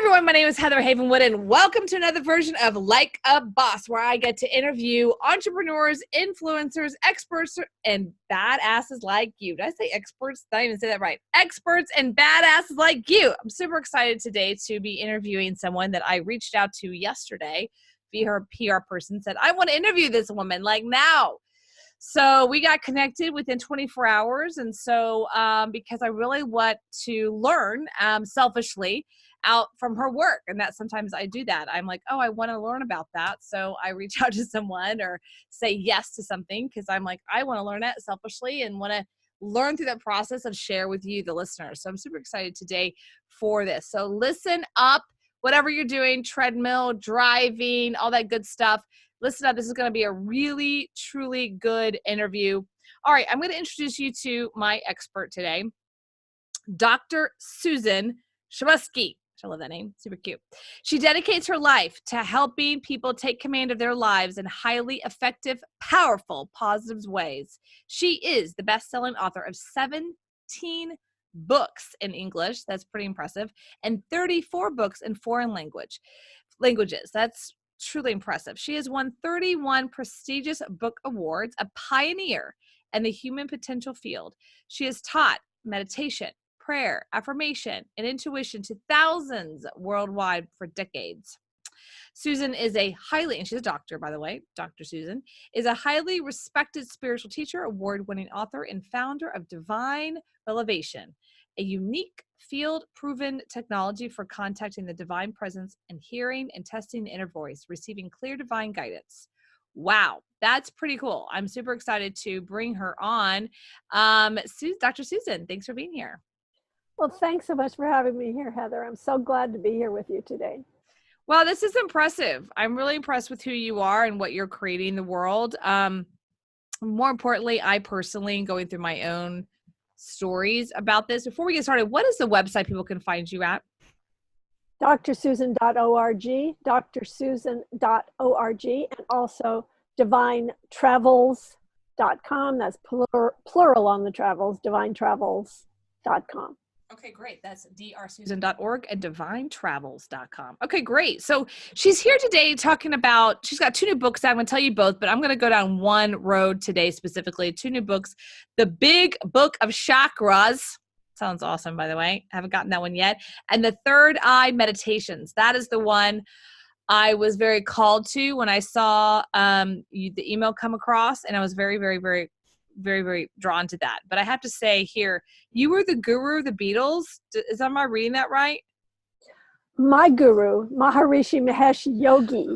everyone, my name is Heather Havenwood, and welcome to another version of Like a Boss, where I get to interview entrepreneurs, influencers, experts, and badasses like you. Did I say experts? Did I even say that right? Experts and badasses like you. I'm super excited today to be interviewing someone that I reached out to yesterday via her PR person, said, I want to interview this woman, like now. So we got connected within 24 hours. And so because I really want to learn selfishly out from her work. And that sometimes I do that. I'm like, oh, I want to learn about that. So I reach out to someone or say yes to something because I'm like, I want to learn it selfishly and want to learn through that process and share with you, the listeners. So I'm super excited today for this. So listen up, whatever you're doing, treadmill, driving, all that good stuff. Listen up. This is going to be a really, truly good interview. All right. I'm going to introduce you to my expert today, Dr. Susan Shumsky. I love that name. Super cute. She dedicates her life to helping people take command of their lives in highly effective, powerful, positive ways. She is the best-selling author of 17 books in English. That's pretty impressive. And 34 books in foreign languages. That's truly impressive. She has won 31 prestigious book awards, a pioneer in the human potential field. She has taught meditation, prayer, affirmation, and intuition to thousands worldwide for decades. Susan is and she's a doctor, by the way, Dr. Susan, is a highly respected spiritual teacher, award-winning author, and founder of Divine Elevation, a unique field-proven technology for contacting the divine presence and hearing and testing the inner voice, receiving clear divine guidance. Wow, that's pretty cool. I'm super excited to bring her on. Dr. Susan, thanks for being here. Well, thanks so much for having me here, Heather. I'm so glad to be here with you today. Well, this is impressive. I'm really impressed with who you are and what you're creating in the world. More importantly, I personally am going through my own stories about this. Before we get started, what is the website people can find you at? drsusan.org, drsusan.org, and also divinetravels.com. That's plural on the travels, divinetravels.com. Okay, great. That's drsusan.org and divinetravels.com. Okay, great. So she's here today talking about, she's got two new books. I'm going to tell you both, but I'm going to go down one road today specifically. Two new books. The Big Book of Chakras. Sounds awesome, by the way. I haven't gotten that one yet. And the Third Eye Meditations. That is the one I was very called to when I saw the email come across, and I was very, very, very, very, very drawn to that. But I have to say here, you were the guru of the Beatles. Am I reading that right? My guru, Maharishi Mahesh Yogi,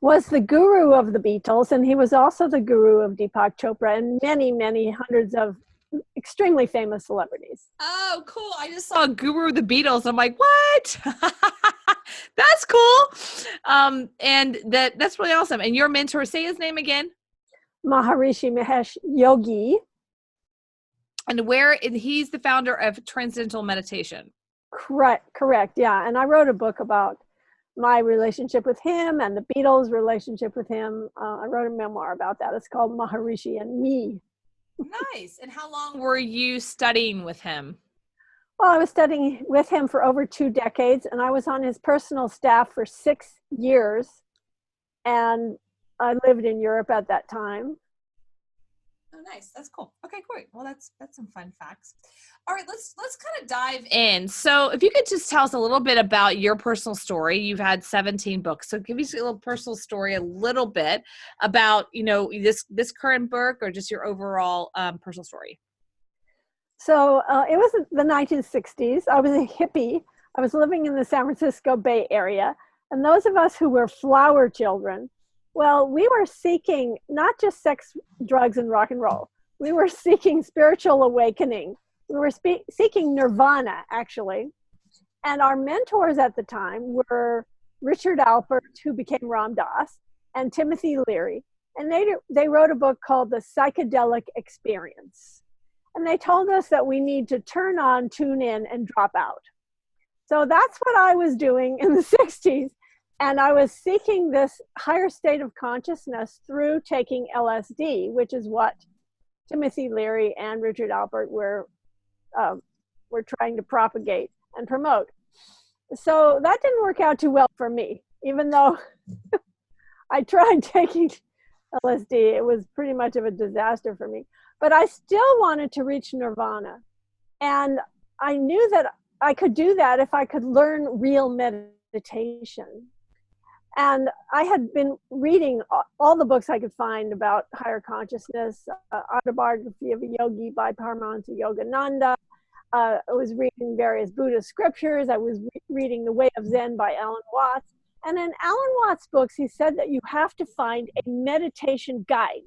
was the guru of the Beatles, and he was also the guru of Deepak Chopra and many, many hundreds of extremely famous celebrities. Oh, cool. I just saw Guru of the Beatles. I'm like, what? That's cool. And that's really awesome. And your mentor, say his name again. Maharishi Mahesh Yogi. And he's the founder of Transcendental Meditation. Correct. Yeah. And I wrote a book about my relationship with him and the Beatles' relationship with him. I wrote a memoir about that. It's called Maharishi and Me. Nice. And how long were you studying with him? Well, I was studying with him for over 2 decades, and I was on his personal staff for 6 years. And I lived in Europe at that time. Oh, nice. That's cool. Okay, great. Well, that's some fun facts. All right, let's kind of dive in. So if you could just tell us a little bit about your personal story. You've had 17 books. So give us a little personal story, a little bit about, this current book or just your overall personal story. So it was the 1960s. I was a hippie. I was living in the San Francisco Bay Area. And those of us who were flower children, well, we were seeking not just sex, drugs, and rock and roll. We were seeking spiritual awakening. We were seeking nirvana, actually. And our mentors at the time were Richard Alpert, who became Ram Dass, and Timothy Leary. And they wrote a book called The Psychedelic Experience. And they told us that we need to turn on, tune in, and drop out. So that's what I was doing in the 60s. And I was seeking this higher state of consciousness through taking LSD, which is what Timothy Leary and Richard Alpert were trying to propagate and promote. So that didn't work out too well for me, even though I tried taking LSD. It was pretty much of a disaster for me. But I still wanted to reach nirvana. And I knew that I could do that if I could learn real meditation. And I had been reading all the books I could find about higher consciousness, Autobiography of a Yogi by Paramahansa Yogananda. I was reading various Buddhist scriptures. I was reading The Way of Zen by Alan Watts. And in Alan Watts' books, he said that you have to find a meditation guide.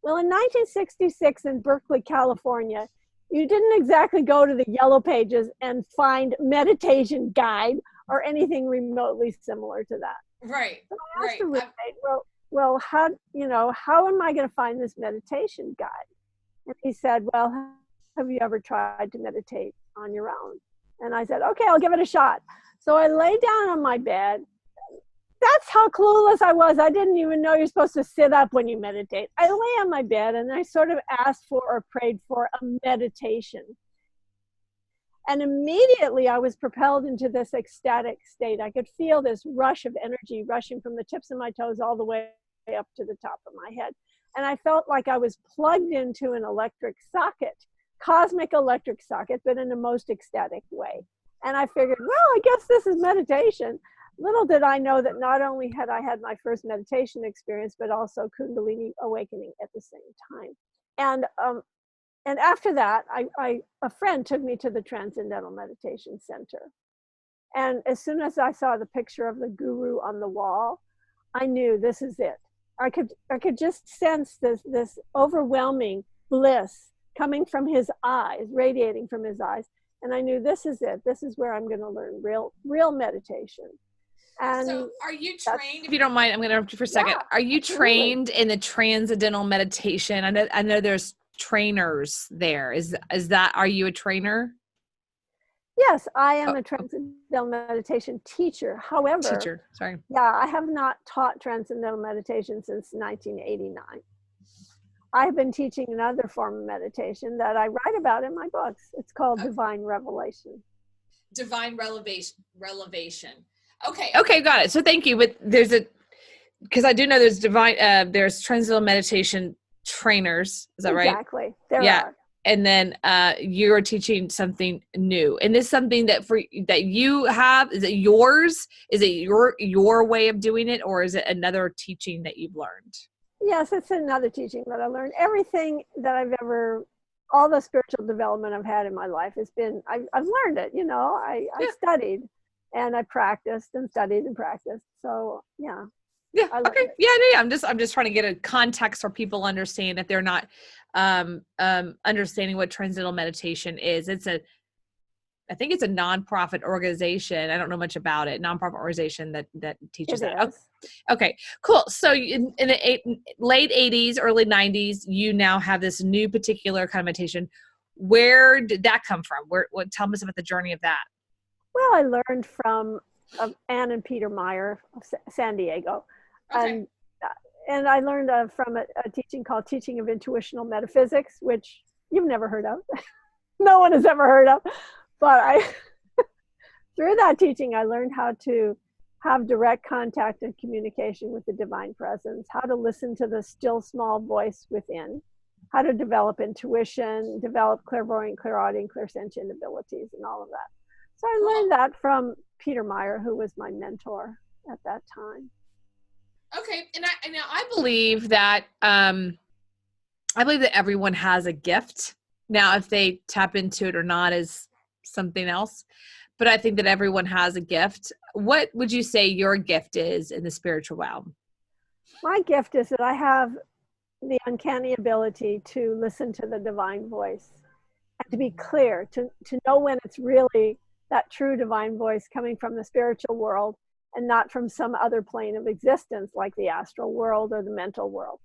Well, in 1966 in Berkeley, California, you didn't exactly go to the yellow pages and find meditation guide or anything remotely similar to that. Right. So I asked a roommate, well, how am I going to find this meditation guide? And he said, well, have you ever tried to meditate on your own? And I said, okay, I'll give it a shot. So I lay down on my bed. That's how clueless I was. I didn't even know you're supposed to sit up when you meditate. I lay on my bed and I sort of asked for or prayed for a meditation. And immediately I was propelled into this ecstatic state. I could feel this rush of energy rushing from the tips of my toes all the way up to the top of my head. And I felt like I was plugged into an electric socket, cosmic electric socket, but in a most ecstatic way. And I figured, well, I guess this is meditation. Little did I know that not only had I had my first meditation experience, but also Kundalini awakening at the same time. And after that, a friend took me to the Transcendental Meditation Center. And as soon as I saw the picture of the guru on the wall, I knew this is it. I could just sense this overwhelming bliss coming from his eyes, radiating from his eyes. And I knew this is it. This is where I'm going to learn real meditation. And so are you trained, if you don't mind, I'm going to interrupt you for a second. Yeah, are you absolutely. trained in the Transcendental Meditation? I know there's trainers there. Are you a trainer? Yes, I am a Transcendental Meditation teacher. However, yeah, I have not taught Transcendental Meditation since 1989. I've been teaching another form of meditation that I write about in my books. It's called Divine Revelation. Divine Revelation. Okay, got it. So thank you. But because I do know there's Transcendental Meditation trainers. Is that right? Exactly. There are. And then you're teaching something new. And this is something that you have. Is it yours? Is it your way of doing it, or is it another teaching that you've learned? Yes, it's another teaching that I learned. Everything that all the spiritual development I've had in my life has been, I've learned it. I studied and I practiced and studied and practiced. So yeah. Yeah. Okay. Yeah. I'm just trying to get a context for people understand if they're not understanding what Transcendental Meditation is. I think it's a nonprofit organization. I don't know much about it. Nonprofit organization that teaches that. Okay, cool. So in the late 80s, early 90s, you now have this new particular kind of meditation. Where did that come from? Tell us about the journey of that. Well, I learned from Ann and Peter Meyer of San Diego. Okay. And I learned from a teaching called Teaching of Intuitional Metaphysics, which you've never heard of. No one has ever heard of. But through that teaching, I learned how to have direct contact and communication with the divine presence, how to listen to the still small voice within, how to develop intuition, develop clairvoyant, clairaudient, clairsentient abilities, and all of that. So I learned that from Peter Meyer, who was my mentor at that time. Okay, and I believe that everyone has a gift. Now, if they tap into it or not is something else, but I think that everyone has a gift. What would you say your gift is in the spiritual realm? My gift is that I have the uncanny ability to listen to the divine voice and to be clear, to know when it's really that true divine voice coming from the spiritual world and not from some other plane of existence like the astral world or the mental world.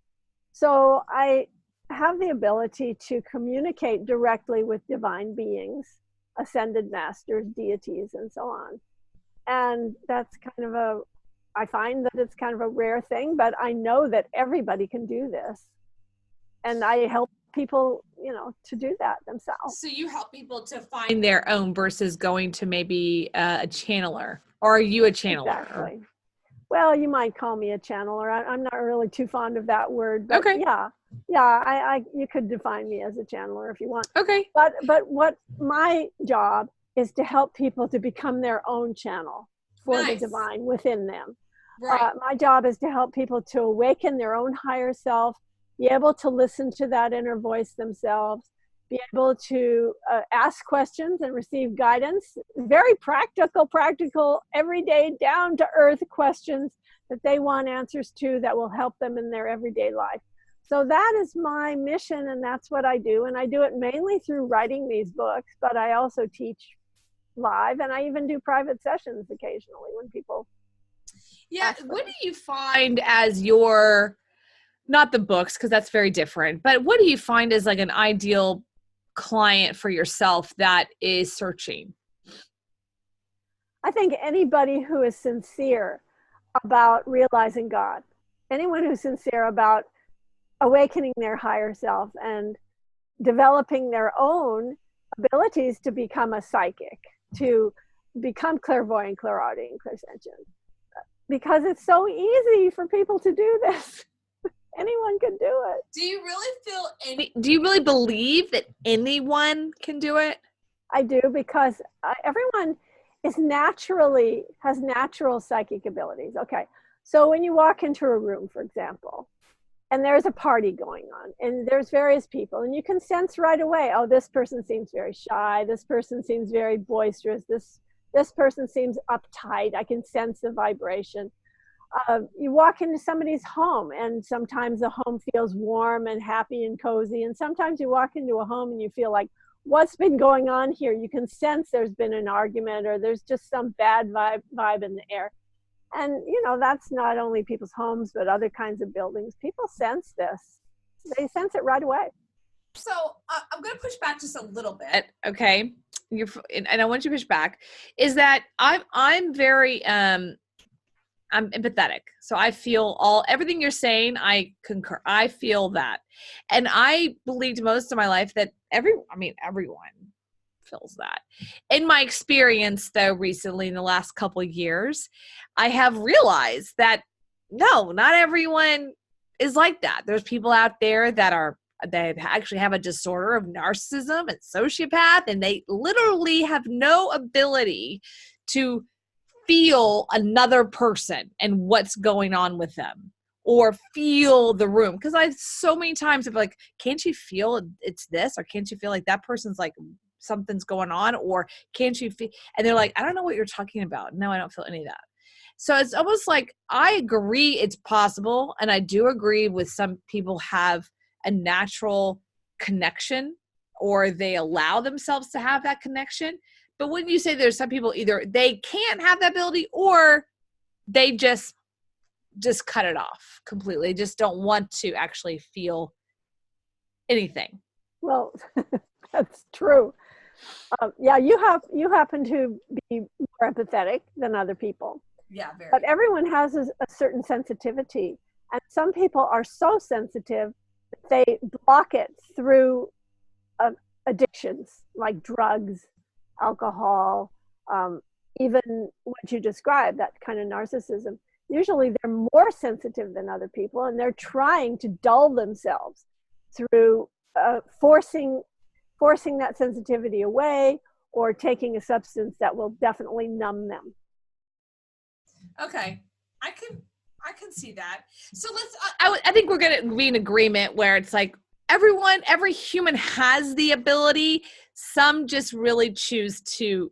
So I have the ability to communicate directly with divine beings, ascended masters, deities, and so on. And that's kind of I find that it's kind of a rare thing, but I know that everybody can do this. And I help people, to do that themselves. So you help people to find their own versus going to maybe a channeler, or are you a channeler? Exactly. Well, you might call me a channeler. I'm not really too fond of that word, but Okay. yeah, you could define me as a channeler if you want. Okay. But what my job is to help people to become their own channel for the divine within them. Right. My job is to help people to awaken their own higher self, be able to listen to that inner voice themselves, be able to ask questions and receive guidance, very practical, everyday, down to earth questions that they want answers to that will help them in their everyday life. So that is my mission, and that's what I do. And I do it mainly through writing these books, but I also teach live, and I even do private sessions occasionally when people. Yeah. What do you find as your, not the books, because that's very different, but what do you find as like an ideal client for yourself that is searching? I think anybody who is sincere about realizing God, anyone who's sincere about awakening their higher self and developing their own abilities to become a psychic, to become clairvoyant, clairaudient, clairsentient. Because it's so easy for people to do this. Anyone can do it. Do you really believe that anyone can do it? I do, because everyone has natural psychic abilities. Okay. So when you walk into a room, for example, and there's a party going on and there's various people, and you can sense right away, oh, this person seems very shy. This person seems very boisterous. This person seems uptight. I can sense the vibration. You walk into somebody's home, and sometimes the home feels warm and happy and cozy. And sometimes you walk into a home and you feel like, what's been going on here? You can sense there's been an argument, or there's just some bad vibe in the air. And, that's not only people's homes, but other kinds of buildings. People sense this. They sense it right away. So I'm going to push back just a little bit. Okay. And I want you to push back, is that I'm very, I'm empathetic. So I feel everything you're saying. I concur. I feel that. And I believed most of my life that everyone feels that. In my experience, though, recently in the last couple of years, I have realized that no, not everyone is like that. There's people out there that actually have a disorder of narcissism and sociopath, and they literally have no ability to feel another person and what's going on with them, or feel the room. Because I've so many times I'm like, can't you feel it's this, or can't you feel like that person's like something's going on, or can't you feel? And they're like, I don't know what you're talking about. No, I don't feel any of that. So it's almost like I agree it's possible, and I do agree with some people have a natural connection, or they allow themselves to have that connection. But when you say there's some people, either they can't have that ability, or they just cut it off completely. They just don't want to actually feel anything. Well, that's true. Yeah, you happen to be more empathetic than other people. Yeah, very. But everyone has a certain sensitivity, and some people are so sensitive that they block it through addictions like drugs, alcohol, even what you described, that kind of narcissism. Usually they're more sensitive than other people, and they're trying to dull themselves through forcing that sensitivity away, or taking a substance that will definitely numb them. Okay, I can see that. So I think we're going to be in agreement where it's like every human has the ability. Some just really choose to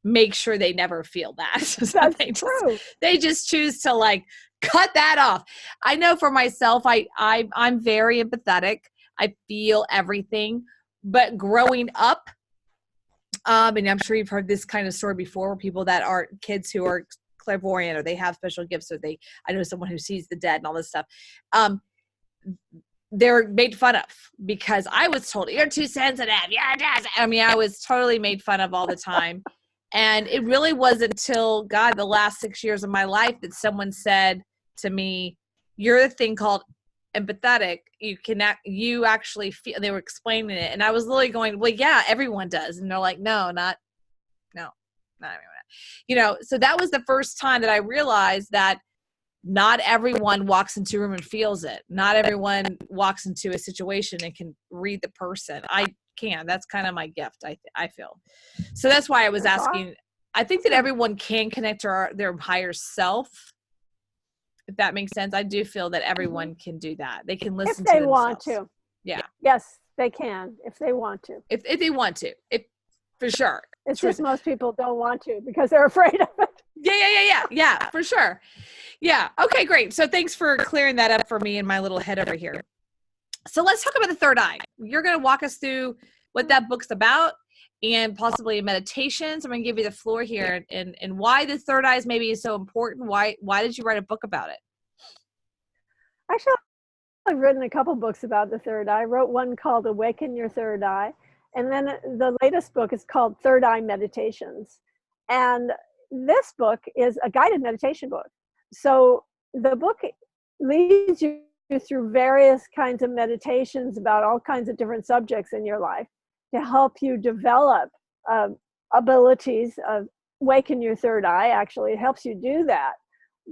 make sure they never feel that. So That's true. They just choose to like cut that off. I know for myself, I'm very empathetic. I feel everything. But growing up, and I'm sure you've heard this kind of story before, where people that are kids who are clairvoyant, or they have special gifts, or I know someone who sees the dead and all this stuff. They're made fun of because I was told, you're too sensitive. I was totally made fun of all the time. And it really wasn't until the last 6 years of my life that someone said to me, you're the thing called empathetic, you actually feel, they were explaining it. And I was literally going, well, yeah, everyone does. And they're like, no, not everyone. So that was the first time that I realized that not everyone walks into a room and feels it. Not everyone walks into a situation and can read the person. I can. That's kind of my gift, I feel. So that's why I was asking. I think that everyone can connect to their higher self, if that makes sense. I do feel that everyone can do that. They can listen if they to want themselves. to. Yeah. Yes, they can if they want to. If they want to. For sure. It's just most people don't want to because they're afraid of it. Yeah, for sure. Yeah. Okay, great. So thanks for clearing that up for me in my little head over here. So let's talk about the third eye. You're going to walk us through what that book's about and possibly meditations. I'm going to give you the floor here and why the third eye is maybe so important. Why did you write a book about it? Actually, I've written a couple books about the third eye. I wrote one called Awaken Your Third Eye. And then the latest book is called Third Eye Meditations. And this book is a guided meditation book. So the book leads you through various kinds of meditations about all kinds of different subjects in your life to help you develop abilities of awaken your third eye. Actually, it helps you do that.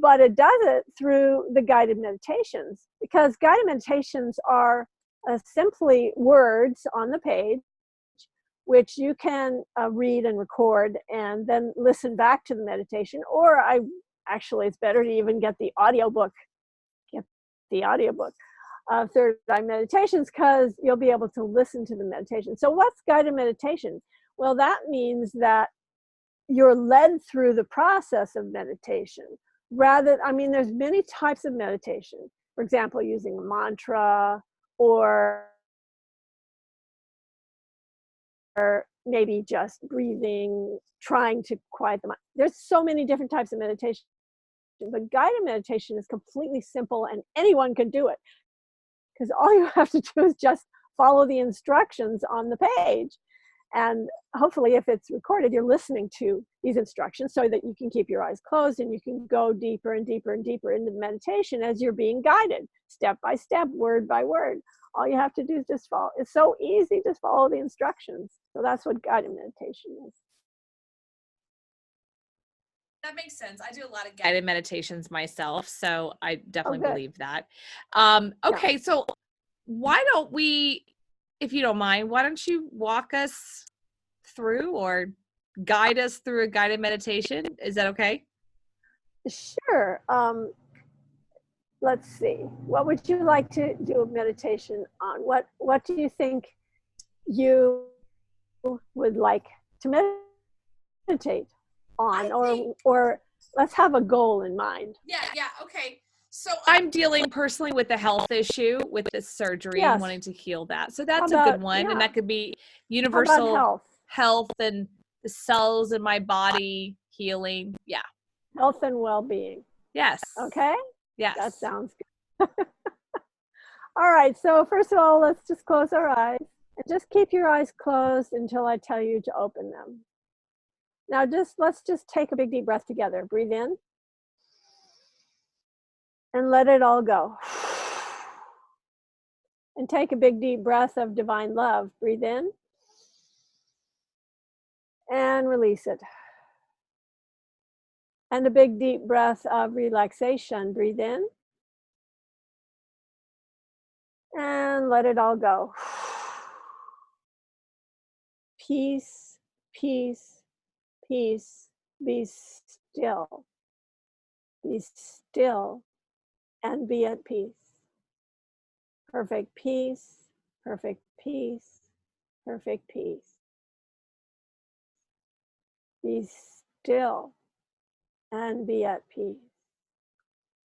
But it does it through the guided meditations, because guided meditations are simply words on the page, which you can read and record and then listen back to the meditation. Or it's better to even get the audiobook of Third Eye Meditations, because you'll be able to listen to the meditation. So what's guided meditation? Well, that means that you're led through the process of meditation. There's many types of meditation. For example, using a mantra, or maybe just breathing, trying to quiet the mind. There's so many different types of meditation. But guided meditation is completely simple and anyone can do it, because all you have to do is just follow the instructions on the page. And hopefully, if it's recorded, you're listening to these instructions so that you can keep your eyes closed and you can go deeper and deeper and deeper into the meditation as you're being guided, step by step, word by word. All you have to do is just follow. It's so easy, just follow the instructions. So that's what guided meditation is. That makes sense. I do a lot of guided meditations myself, so I definitely believe that. Okay, so why don't we, if you don't mind, why don't you walk us through or guide us through a guided meditation? Is that okay? Sure. Let's see. What would you like to do a meditation on? What do you think you would like to meditate on? Or let's have a goal in mind. Yeah, okay. So I'm dealing personally with a health issue with this surgery and wanting to heal that. So that's a good one. And that could be universal health and the cells in my body healing. Yeah. Health and well-being. Yes. Okay? Yes. That sounds good. All right. So first of all, let's just close our eyes and just keep your eyes closed until I tell you to open them. Now let's just take a big deep breath together. Breathe in. And let it all go. And take a big deep breath of divine love. Breathe in. And release it. And a big deep breath of relaxation. Breathe in. And let it all go. Peace, peace, peace. Be still. Be still and be at peace. Perfect peace, perfect peace, perfect peace. Be still and be at peace.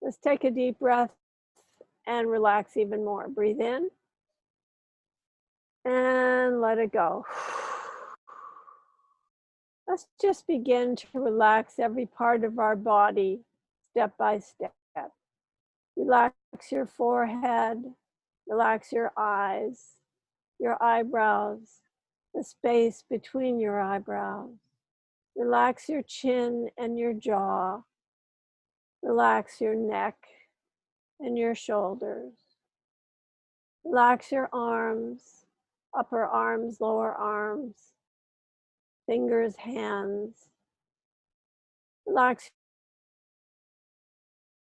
Let's take a deep breath and relax even more. Breathe in and let it go. Let's just begin to relax every part of our body step by step. Relax your forehead, relax your eyes, your eyebrows, the space between your eyebrows. Relax your chin and your jaw. Relax your neck and your shoulders. Relax your arms, upper arms, lower arms, fingers, hands. Relax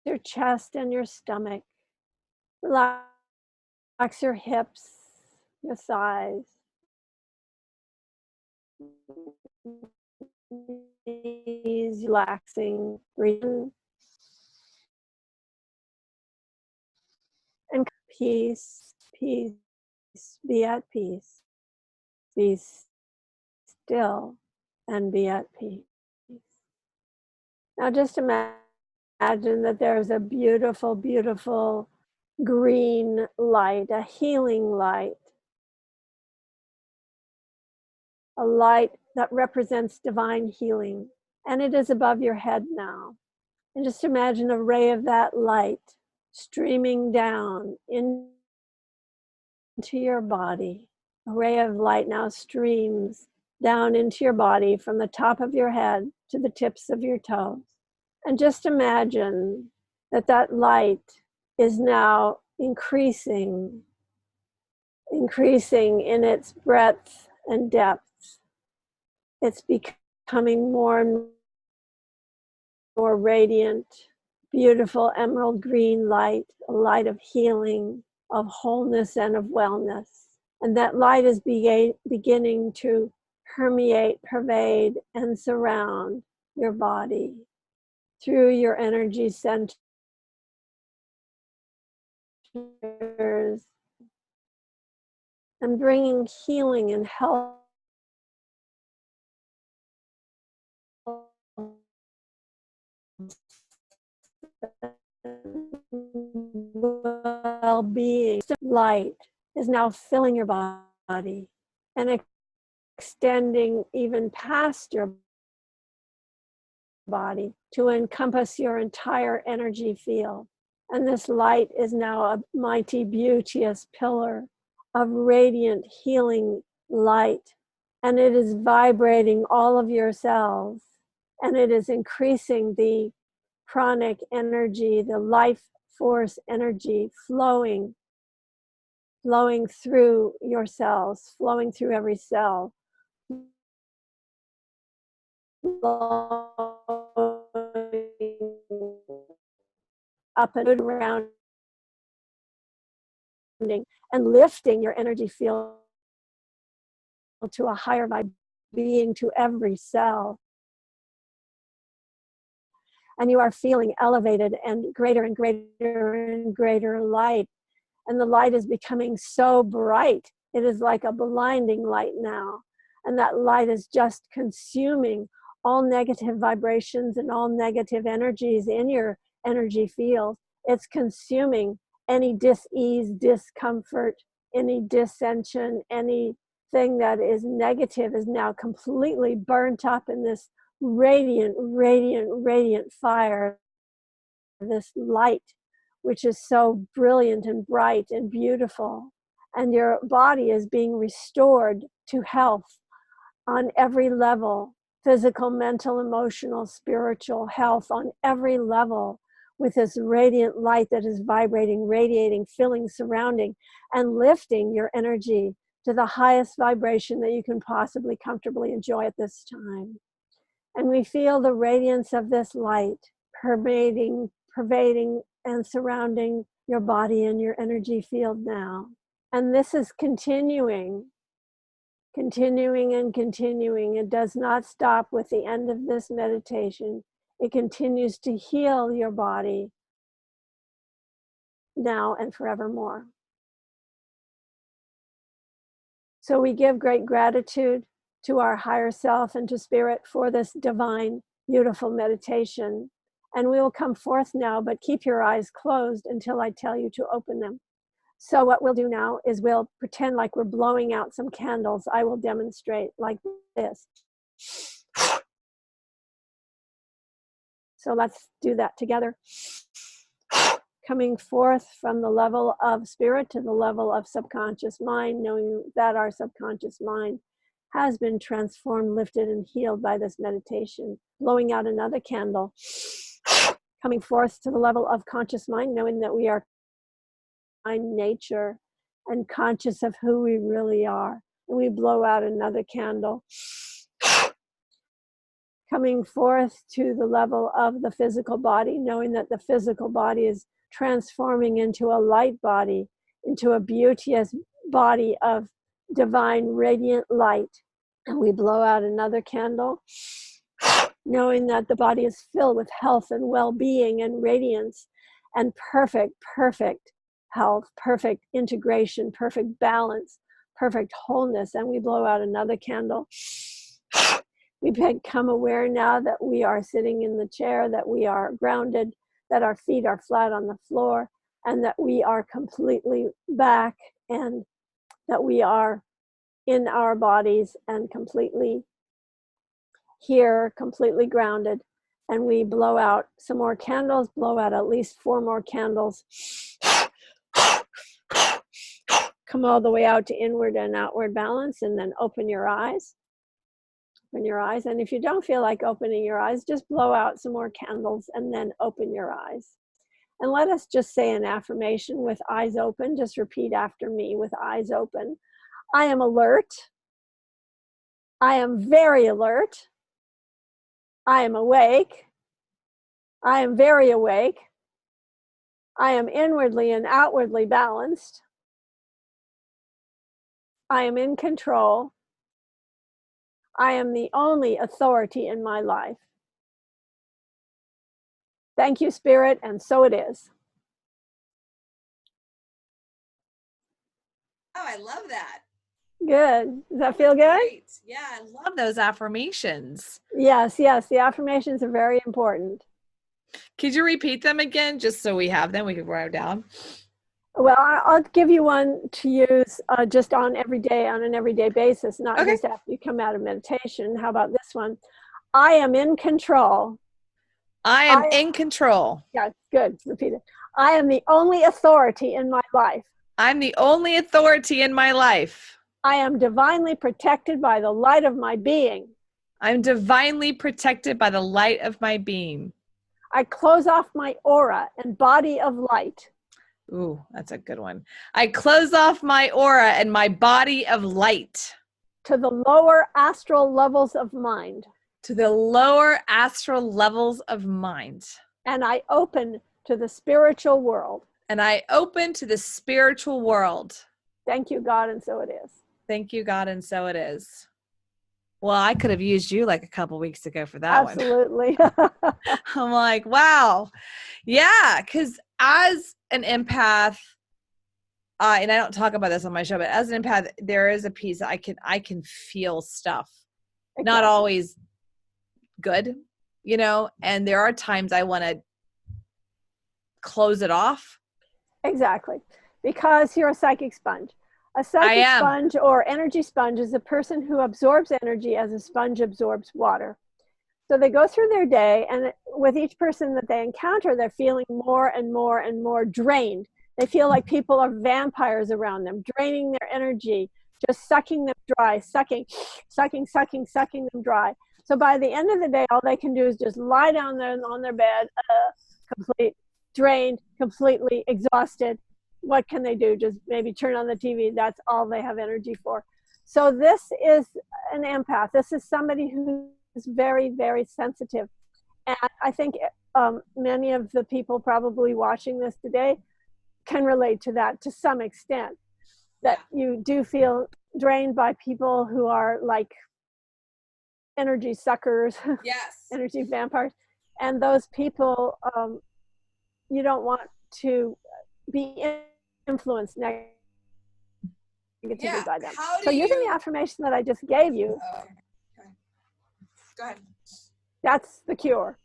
your chest and your stomach. Relax your hips, your thighs. Knees relaxing, breathing. And peace, peace, be at peace. Be still and be at peace. Now just imagine that there's a beautiful, beautiful green light, a healing light, a light that represents divine healing. And it is above your head now. And just imagine a ray of that light streaming down into your body. A ray of light now streams down into your body from the top of your head to the tips of your toes. And just imagine that that light is now increasing in its breadth and depth. It's becoming more and more radiant, beautiful emerald green light, a light of healing, of wholeness, and of wellness. And that light is beginning to permeate, pervade, and surround your body through your energy centers and bringing healing and health, well-being. Light is now filling your body and extending even past your body to encompass your entire energy field. And this light is now a mighty, beauteous pillar of radiant, healing light. And it is vibrating all of your cells. And it is increasing the pranic energy, the life force energy flowing through your cells, flowing through every cell. Up and around and lifting your energy field to a higher vibe, being to every cell. And you are feeling elevated and greater and greater and greater light. And the light is becoming so bright. It is like a blinding light now. And that light is just consuming all negative vibrations and all negative energies in your energy field. It's consuming any dis-ease, discomfort, any dissension, anything that is negative is now completely burnt up in this radiant, radiant, radiant fire, this light, which is so brilliant and bright and beautiful. And your body is being restored to health on every level, physical, mental, emotional, spiritual health on every level, with this radiant light that is vibrating, radiating, filling, surrounding, and lifting your energy to the highest vibration that you can possibly comfortably enjoy at this time. And we feel the radiance of this light pervading and surrounding your body and your energy field now. And this is continuing and continuing. It does not stop with the end of this meditation. It continues to heal your body now and forevermore. So we give great gratitude to our higher self and to Spirit for this divine, beautiful meditation. And we will come forth now, but keep your eyes closed until I tell you to open them. So what we'll do now is we'll pretend like we're blowing out some candles. I will demonstrate like this. So let's do that together. Coming forth from the level of spirit to the level of subconscious mind, knowing that our subconscious mind has been transformed, lifted, and healed by this meditation. Blowing out another candle. Coming forth to the level of conscious mind, knowing that we are in nature and conscious of who we really are. And we blow out another candle, coming forth to the level of the physical body, knowing that the physical body is transforming into a light body, into a beauteous body of divine radiant light. And we blow out another candle, knowing that the body is filled with health and well-being and radiance and perfect health, perfect integration, perfect balance, perfect wholeness. And we blow out another candle. We become aware now that we are sitting in the chair, that we are grounded, that our feet are flat on the floor, and that we are completely back, and that we are in our bodies and completely here, completely grounded. And we blow out some more candles, blow out at least 4 more candles. Come all the way out to inward and outward balance, and then open your eyes. Open your eyes. And if you don't feel like opening your eyes, just blow out some more candles and then open your eyes. And let us just say an affirmation with eyes open. Just repeat after me with eyes open. I am alert. I am very alert. I am awake. I am very awake. I am inwardly and outwardly balanced. I am in control. I am the only authority in my life. Thank you, Spirit, and so it is. Oh, I love that. Good. Does that feel good? Great. Yeah, I love those affirmations. Yes, the affirmations are very important. Could you repeat them again, just so we have them, we can write them down? Well, I'll give you one to use just on an everyday basis, not just after you come out of meditation. How about this one? I am in control. I am in control. Yeah, good. Repeat it. I am the only authority in my life. I'm the only authority in my life. I am divinely protected by the light of my being. I'm divinely protected by the light of my being. I close off my aura and body of light. Ooh, that's a good one. I close off my aura and my body of light. To the lower astral levels of mind. To the lower astral levels of mind. And I open to the spiritual world. And I open to the spiritual world. Thank you, God, and so it is. Thank you, God, and so it is. Well, I could have used you like a couple weeks ago for that one. Absolutely. I'm like, wow. Yeah, because as an empath, and I don't talk about this on my show, but as an empath, there is a piece that I can feel stuff. Exactly. Not always good, and there are times I want to close it off. Exactly. Because you're a psychic sponge. A psychic sponge or energy sponge is a person who absorbs energy as a sponge absorbs water. So they go through their day, and with each person that they encounter, they're feeling more and more and more drained. They feel like people are vampires around them, draining their energy, just sucking them dry, sucking them dry. So by the end of the day, all they can do is just lie down there on their bed, complete drained, completely exhausted. What can they do? Just maybe turn on the TV. That's all they have energy for. So this is an empath. This is somebody who is very, very sensitive. And I think many of the people probably watching this today can relate to that to some extent, that you do feel drained by people who are like energy suckers, energy vampires. And those people, you don't want to be influenced negatively by them. So using the affirmation that I just gave you, Go ahead. That's the cure.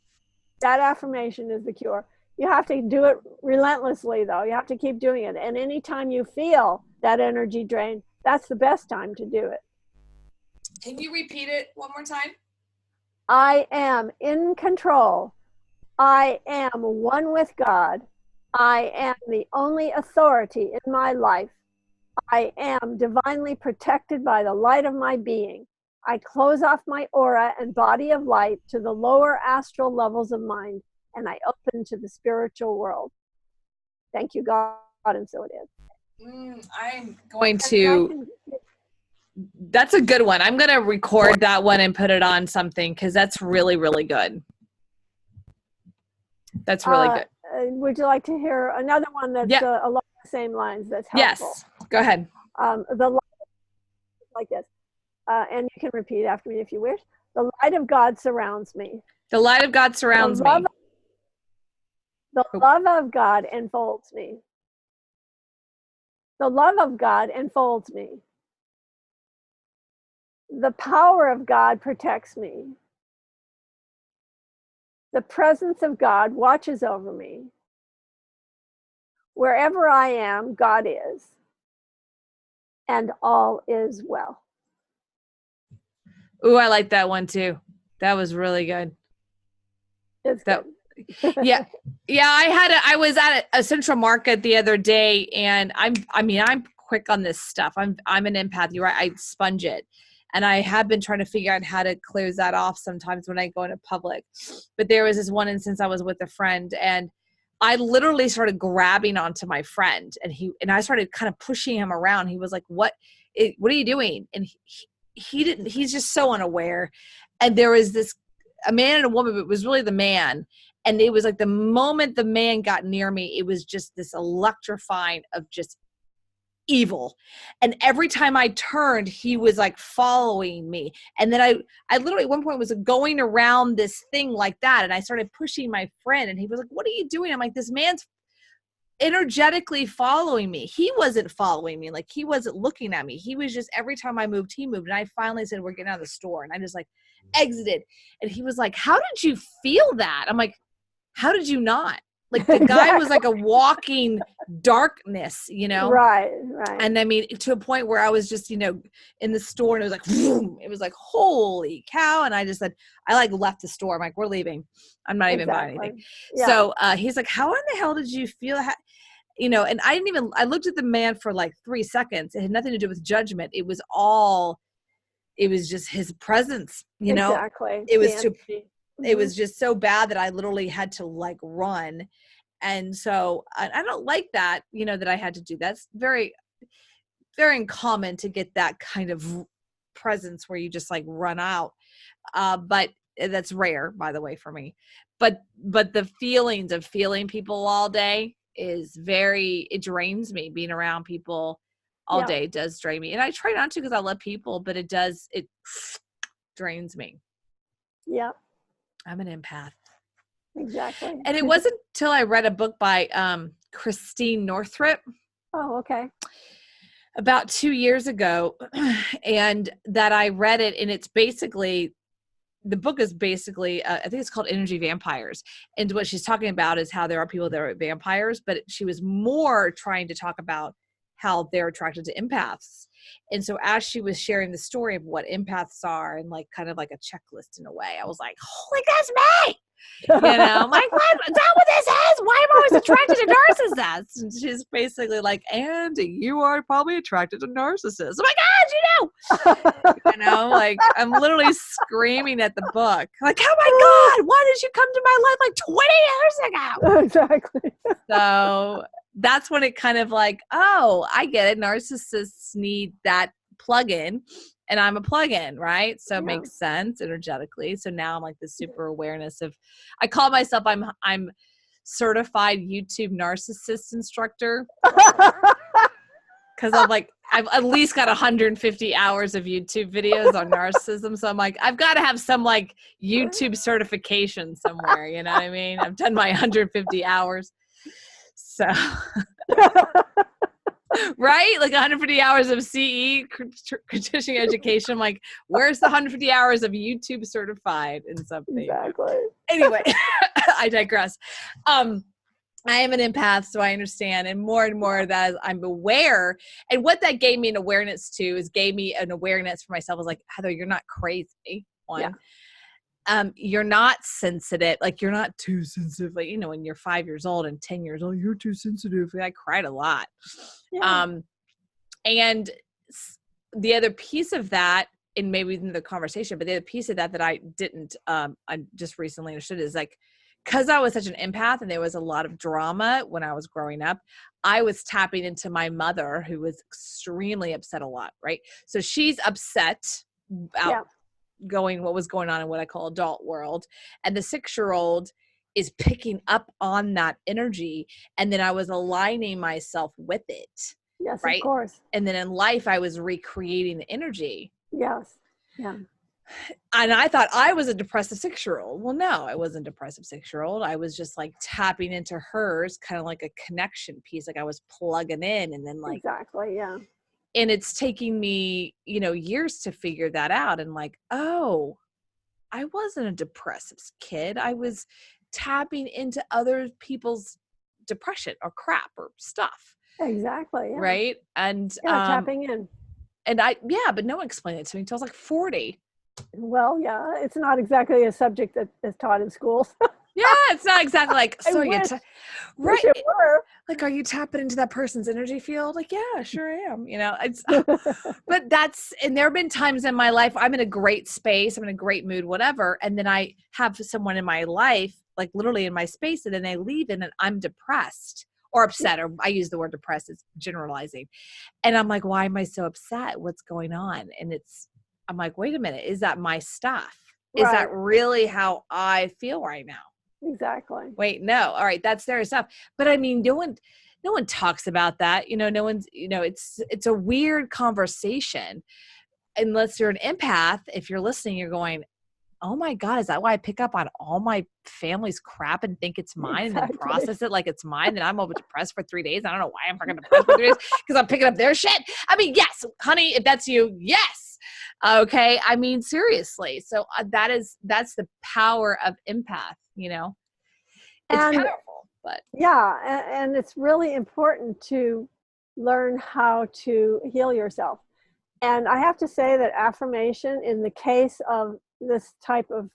That affirmation is the cure. You have to do it relentlessly, though. You have to keep doing it. And anytime you feel that energy drain, that's the best time to do it. Can you repeat it one more time? I am in control. I am one with God. I am the only authority in my life. I am divinely protected by the light of my being. I close off my aura and body of light to the lower astral levels of mind, and I open to the spiritual world. Thank you, God, and so it is. I'm going to, that's a good one. I'm going to record that one and put it on something because that's really, really good. That's really good. Would you like to hear another one that's along the same lines that's helpful? Yes, go ahead. The light, like this, and you can repeat after me if you wish. The light of God surrounds me. The light of God surrounds me. The love of God enfolds me. The love of God enfolds me. The power of God protects me. The presence of God watches over me. Wherever I am, God is. And all is well. Ooh, I like that one too. That was really good. It's good. Yeah. I was at a Central Market the other day, and I'm quick on this stuff. I'm an empath. You're right. I sponge it. And I have been trying to figure out how to close that off sometimes when I go into public. But there was this one instance I was with a friend, and I literally started grabbing onto my friend, and I started kind of pushing him around. He was like, what are you doing? And he's just so unaware. And there was a man and a woman, but it was really the man. And it was like the moment the man got near me, it was just this electrifying of just evil. And every time I turned, he was like following me. And then I literally at one point was going around this thing like that. And I started pushing my friend, and he was like, what are you doing? I'm like, this man's energetically following me. He wasn't following me. Like, he wasn't looking at me. He was just, every time I moved, he moved. And I finally said, we're getting out of the store. And I just like exited. And he was like, how did you feel that? I'm like, how did you not? Like, the guy was like a walking darkness, you know? Right. And I mean, to a point where I was just, in the store, and it was like, vroom, it was like, holy cow. And I just said, I like left the store. I'm like, we're leaving. I'm not even buying anything. Yeah. So he's like, how in the hell did you feel? And I looked at the man for like 3 seconds. It had nothing to do with judgment. It was just his presence, Exactly. It was just so bad that I literally had to like run. And so I don't like that, that I had to do. That's very, very uncommon to get that kind of presence where you just like run out. But that's rare, by the way, for me. But the feelings of feeling people all day is it drains me. Being around people all day does drain me. And I try not to, because I love people, but it drains me. Yeah. I'm an empath. Exactly. And it wasn't till I read a book by Christine Northrup. Oh, okay. About 2 years ago, and that I read it, and it's basically, the book is basically, I think it's called Energy Vampires. And what she's talking about is how there are people that are vampires, but she was more trying to talk about how they're attracted to empaths. And so as she was sharing the story of what empaths are, and like kind of like a checklist in a way, I was like, holy, that's me. I'm like, what? Is that what this is? Why am I always attracted to narcissists? And she's basically like, and you are probably attracted to narcissists. Oh my God, like, I'm literally screaming at the book. Like, oh my God, why did you come to my life like 20 years ago? Exactly. So that's when it kind of like, oh, I get it. Narcissists need that plug-in, and I'm a plug-in, right? So it makes sense energetically. So now I'm like this super awareness of, I call myself, I'm certified YouTube narcissist instructor. Because I've at least got 150 hours of YouTube videos on narcissism. So I'm like, I've got to have some like YouTube certification somewhere. You know what I mean? I've done my 150 hours. So, right? Like 150 hours of CE, continuing education. Like, where's the 150 hours of YouTube certified in something? Exactly. Anyway, I digress. I am an empath, so I understand. And more that I'm aware. And what that gave me an awareness to is gave me an awareness for myself. I was like, Heather, you're not crazy. One. Yeah. You're not sensitive. Like, you're not too sensitive. Like, when you're 5 years old and 10 years old, you're too sensitive. I cried a lot. Yeah. And the other piece of that, and maybe in the conversation, but the other piece of that I didn't, I just recently understood is like, because I was such an empath and there was a lot of drama when I was growing up, I was tapping into my mother, who was extremely upset a lot, right? So she's upset about what was going on in what I call adult world. And the 6-year-old is picking up on that energy. And then I was aligning myself with it. Yes, right? Of course. And then in life, I was recreating the energy. Yes. Yeah. And I thought I was a depressive 6-year-old. Well, no, I wasn't a depressive 6-year-old. I was just like tapping into hers, kind of like a connection piece. Like I was plugging in and then like, exactly. Yeah. and it's taking me, years to figure that out. And like, oh, I wasn't a depressive kid. I was tapping into other people's depression or crap or stuff. Exactly. Yeah. Right. And, tapping in. And but no one explained it to me until I was like 40. Well, yeah, it's not exactly a subject that is taught in schools. Yeah, it's not exactly like, so wish right. it were. Like, are you tapping into that person's energy field? Like, yeah, sure am. It's, but and there have been times in my life, I'm in a great space, I'm in a great mood, whatever. And then I have someone in my life, like literally in my space, and then they leave and then I'm depressed or upset, or I use the word depressed, it's generalizing. And I'm like, why am I so upset? What's going on? And I'm like, wait a minute, is that my stuff? Is that really how I feel right now? Exactly. Wait, no. All right. That's their stuff. But I mean, no one talks about that. No one's, it's a weird conversation unless you're an empath. If you're listening, you're going, oh my God, is that why I pick up on all my family's crap and think it's mine and then process it like it's mine? Then I'm over depressed for 3 days. I don't know why I'm fucking depressed for 3 days because I'm picking up their shit. I mean, yes, honey, if that's you, yes. Okay. I mean, seriously. So that's the power of empath, It's powerful, but and it's really important to learn how to heal yourself. And I have to say that affirmation, in the case of this type of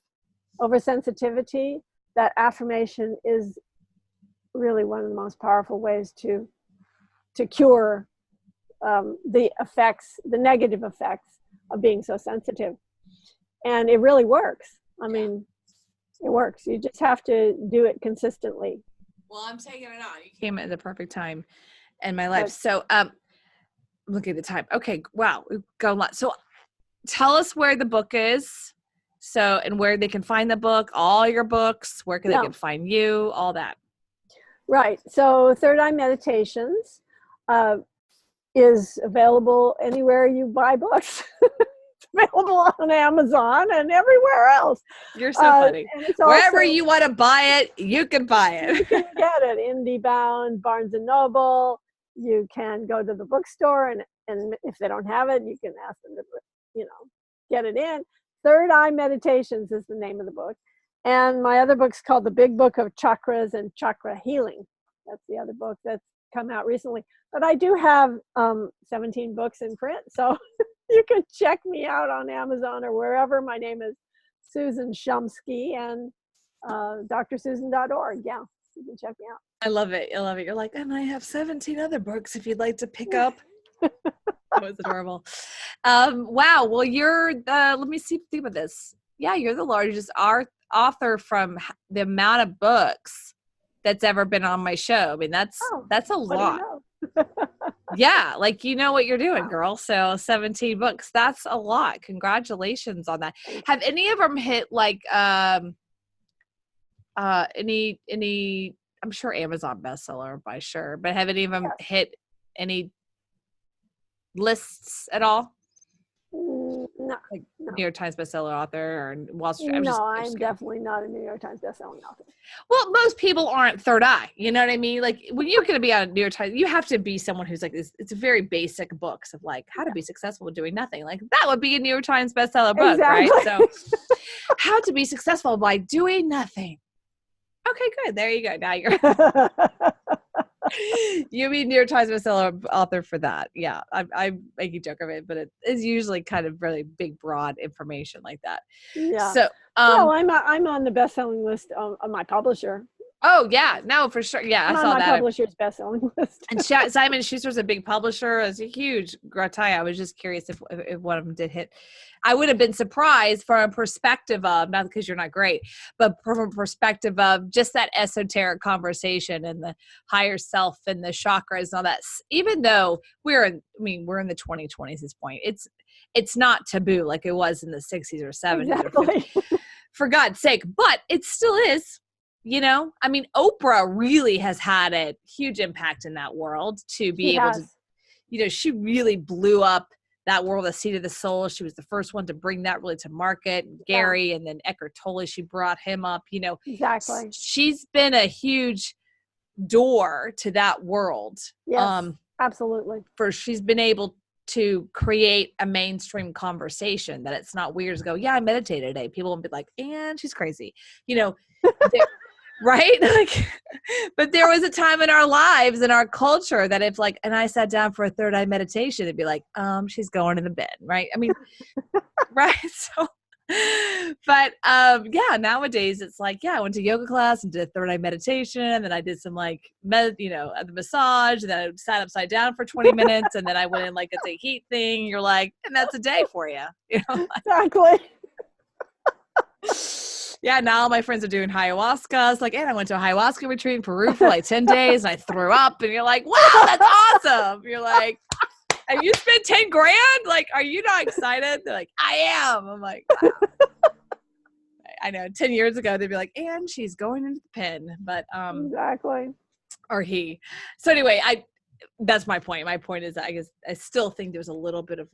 oversensitivity, that affirmation is really one of the most powerful ways to cure the negative effects of being so sensitive. And it really works. I mean, it works. You just have to do it consistently. Well, I'm taking it on. You came at the perfect time in my life. So, look at the time. Okay. Wow. We've gone a lot. So tell us where the book is. So, and where they can find the book, all your books, where they can find you, all that. Right. So Third Eye Meditations is available anywhere you buy books. Available on Amazon and everywhere else. You're so funny. Wherever you want to buy it, you can buy it. You can get it. IndieBound, Barnes and Noble. You can go to the bookstore and if they don't have it, you can ask them to, get it in. Third Eye Meditations is the name of the book. And my other book's called The Big Book of Chakras and Chakra Healing. That's the other book that's come out recently. But I do have 17 books in print, so you can check me out on Amazon or wherever. My name is Susan Shumsky and drsusan.org. Yeah, you can check me out. I love it. I love it. You're like, and I have 17 other books if you'd like to pick up. That was adorable. Wow. Well, you're let me think about this. Yeah, you're the largest author from the amount of books that's ever been on my show. I mean, that's a lot. Yeah, like what you're doing, girl. So 17 books, that's a lot. Congratulations on that. Have any of them hit like any I'm sure Amazon bestseller by sure, but have any of them hit any lists at all? No, like New York Times bestseller author or Wall Street? I'm definitely not a New York Times bestselling author. Well, most people aren't Third Eye. You know what I mean? Like when you're going to be on New York Times, you have to be someone who's like, it's very basic books of like how to be successful with doing nothing. Like that would be a New York Times bestseller book, right? So how to be successful by doing nothing. Okay, good. There you go. Now you're you mean New York Times bestseller author for that. Yeah. I make a joke of it, but it is usually kind of really big, broad information like that. Yeah. So I'm on the best-selling list of my publisher. Oh yeah, no, for sure. Yeah, I I'm on saw my that. publisher's best-selling list. And Simon Schuster's a big publisher. It's a huge grataille. I was just curious if one of them did hit. I would have been surprised from a perspective of, not because you're not great, but from a perspective of just that esoteric conversation and the higher self and the chakras and all that. Even though we're in the 2020s at this point, it's not taboo like it was in the 60s or 70s or 50s, for God's sake, but it still is. I mean, Oprah really has had a huge impact in that world to be able to, she really blew up that world, the seat of the soul. She was the first one to bring that really to market. Gary, and then Eckhart Tolle, she brought him up, Exactly. She's been a huge door to that world. Yes, absolutely. She's been able to create a mainstream conversation that it's not weird to go, yeah, I meditated today. People will be like, and she's crazy, right? Like, but there was a time in our lives, in our culture, that if and I sat down for a third eye meditation, it'd be like, she's going to the bed, right? I mean, right? So, but yeah, nowadays it's like, yeah, I went to yoga class and did a third eye meditation, and then I did some the massage, and then I sat upside down for 20 minutes, and then I went in it's a heat thing. You're like, and that's a day for you, Exactly. Yeah, now all my friends are doing ayahuasca. It's like, and I went to a ayahuasca retreat in Peru for 10 days, and I threw up, and you're like, wow, that's awesome. You're like, have you spent 10 grand? Like, are you not excited? They're like, I am. I'm like, wow. I know 10 years ago, they'd be like, and she's going into the pen, but, exactly. Or he. So anyway, that's my point. My point is, I guess I still think there's a little bit of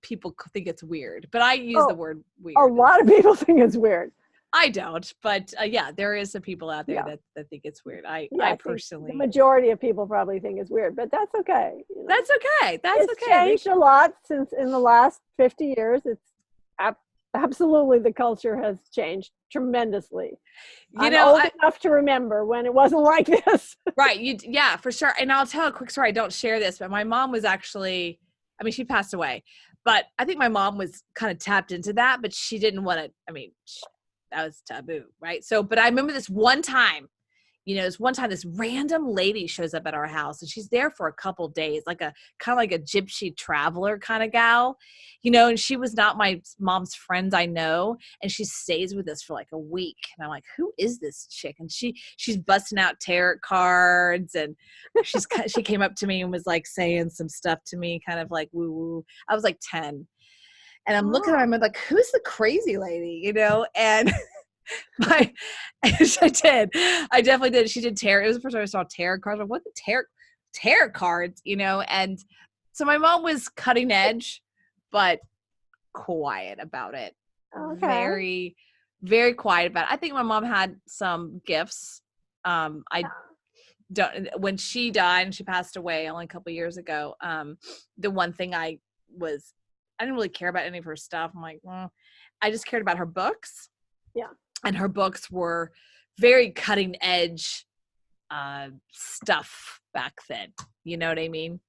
people think it's weird, but I use the word weird. A lot of people think it's weird. I don't, but yeah, there is some people out there that think it's weird. I personally, the majority of people probably think it's weird, but that's okay. That's okay. It's changed a lot since in the last 50 years. It's absolutely, the culture has changed tremendously. I'm old enough to remember when it wasn't like this. Right. Yeah, for sure. And I'll tell a quick story. I don't share this, but my mom was actually, she passed away, but I think my mom was kind of tapped into that, but she didn't want to, that was taboo. Right. So, but I remember this one time, this random lady shows up at our house, and she's there for a couple days, kind of like a gypsy traveler kind of gal, and she was not my mom's friend, I know. And she stays with us for a week. And I'm like, who is this chick? And she's busting out tarot cards, and she came up to me and was saying some stuff to me, kind of woo woo. I was 10. And I'm looking at her, I'm like, who's the crazy lady, and I definitely did. She did tarot. It was the first time I saw tarot cards. Like, what the tarot cards, and so my mom was cutting edge, but quiet about it. Okay. Very, very quiet about it. I think my mom had some gifts. When she died and she passed away only a couple of years ago, the one thing I didn't really care about any of her stuff. I'm like, well, I just cared about her books. Yeah. And her books were very cutting edge stuff back then. You know what I mean?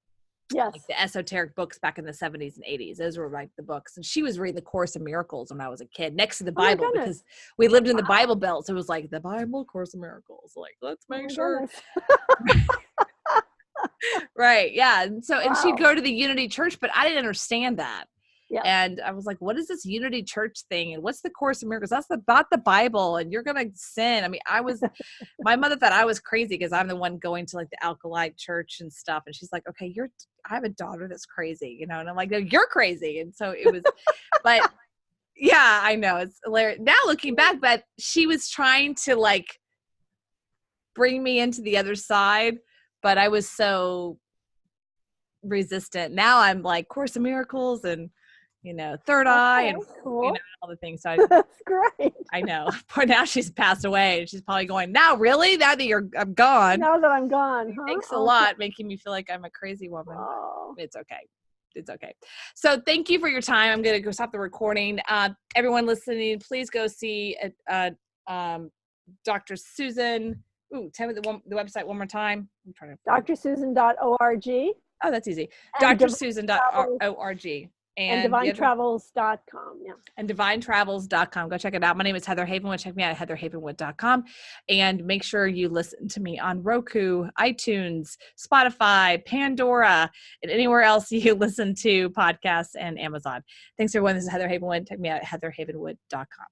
Yes. The esoteric books back in the 70s and 80s. Those were the books. And she was reading the Course in Miracles when I was a kid, next to the Bible, because we lived in the Bible Belt. So it was the Bible, Course in Miracles. Let's make sure. Right. Yeah. And so, and she'd go to the Unity Church, but I didn't understand that. Yeah. And I was like, what is this Unity Church thing? And what's the Course in Miracles? That's about the Bible, and you're going to sin. My mother thought I was crazy because I'm the one going to the Alkalite church and stuff. And she's like, okay, I have a daughter that's crazy, and I'm like, no, you're crazy. And so it was, but yeah, I know it's hilarious now looking back, but she was trying to bring me into the other side, but I was so resistant. Now I'm Course in Miracles and third eye and cool. All the things. So that's great. I know. But now she's passed away, and she's probably going, now really? Now that I'm gone. Now that I'm gone. Huh? Thanks a lot, making me feel like I'm a crazy woman. Oh. It's okay. It's okay. So thank you for your time. I'm going to go stop the recording. Everyone listening, please go see Dr. Susan. Ooh, tell me the website one more time. I'm trying to. drsusan.org. Oh, that's easy. drsusan.org. And divinetravels.com. Yeah. And divinetravels.com. Go check it out. My name is Heather Havenwood. Check me out at heatherhavenwood.com. And make sure you listen to me on Roku, iTunes, Spotify, Pandora, and anywhere else you listen to podcasts, and Amazon. Thanks, everyone. This is Heather Havenwood. Check me out at heatherhavenwood.com.